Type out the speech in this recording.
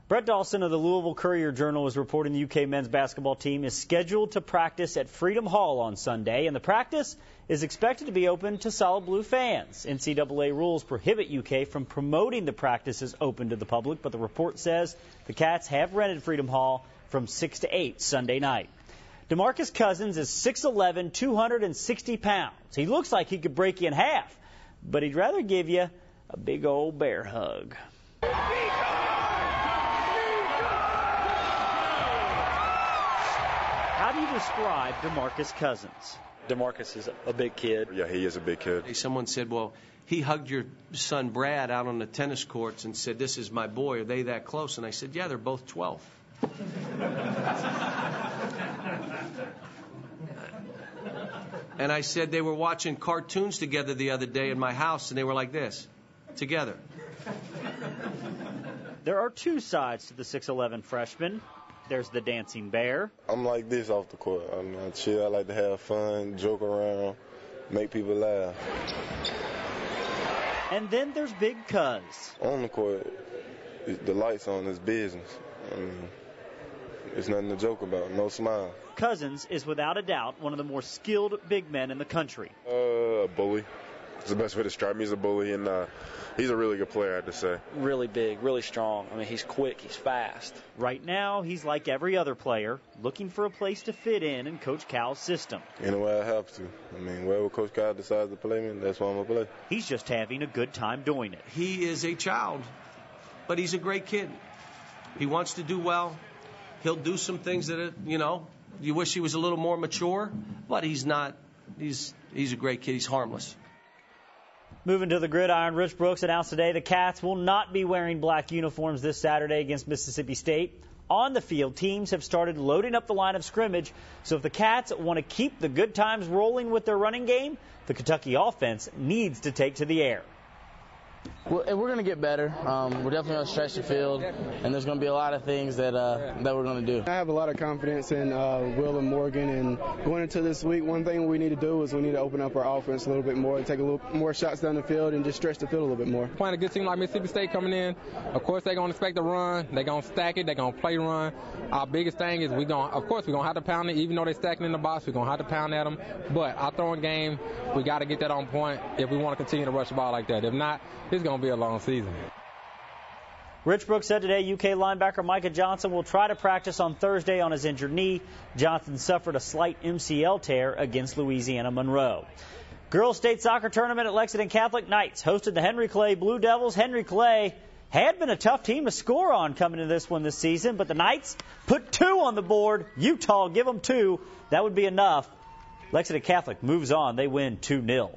Brett Dawson of the Louisville Courier-Journal is reporting the UK men's basketball team is scheduled to practice at Freedom Hall on Sunday, and the practice is expected to be open to Solid Blue fans. NCAA rules prohibit UK from promoting the practices open to the public, but the report says the Cats have rented Freedom Hall from 6 to 8 Sunday night. DeMarcus Cousins is 6'11", 260 pounds. He looks like he could break you in half, but he'd rather give you a big old bear hug. How do you describe DeMarcus Cousins? DeMarcus is a big kid. Yeah, he is a big kid. Someone said, well, he hugged your son Brad out on the tennis courts and said, this is my boy. Are they that close? And I said, yeah, they're both 12. And I said they were watching cartoons together the other day in my house, and they were like this, together. There are two sides to the 6'11 freshman. There's the dancing bear. I'm like this off the court. I chill. I like to have fun, joke around, make people laugh. And then there's Big Cuz. On the court, the lights on is business. It's nothing to joke about. No smile. Cousins is without a doubt one of the more skilled big men in the country. A bully. It's the best way to describe him. He's a bully, and he's a really good player, I have to say. Really big, really strong. I mean, he's quick, he's fast. Right now, he's like every other player, looking for a place to fit in Coach Cal's system. In a way, I have to. I mean, wherever Coach Cal decides to play me, that's why I'm going to play. He's just having a good time doing it. He is a child, but he's a great kid. He wants to do well. He'll do some things that, you wish he was a little more mature, but he's not. He's a great kid. He's harmless. Moving to the gridiron, Rich Brooks announced today the Cats will not be wearing black uniforms this Saturday against Mississippi State. On the field, teams have started loading up the line of scrimmage, so if the Cats want to keep the good times rolling with their running game, the Kentucky offense needs to take to the air. Well, we're going to get better. We're definitely going to stretch the field, and there's going to be a lot of things that we're going to do. I have a lot of confidence in Will and Morgan, and going into this week, one thing we need to do is we need to open up our offense a little bit more and take a little more shots down the field and just stretch the field a little bit more. Playing a good team like Mississippi State coming in, of course they're going to expect to run. They're going to stack it. They're going to play run. Our biggest thing is we're going to have to pound it. Even though they're stacking in the box, we're going to have to pound at them. But our throwing game, we got to get that on point if we want to continue to rush the ball like that. If not, it's going to be a long season. Rich Brooks said today UK linebacker Micah Johnson will try to practice on Thursday on his injured knee. Johnson suffered a slight MCL tear against Louisiana Monroe. Girls State Soccer Tournament at Lexington Catholic Knights hosted the Henry Clay Blue Devils. Henry Clay had been a tough team to score on coming into this one this season, but the Knights put 2 on the board. Utah, give them 2. That would be enough. Lexington Catholic moves on. They win 2-0.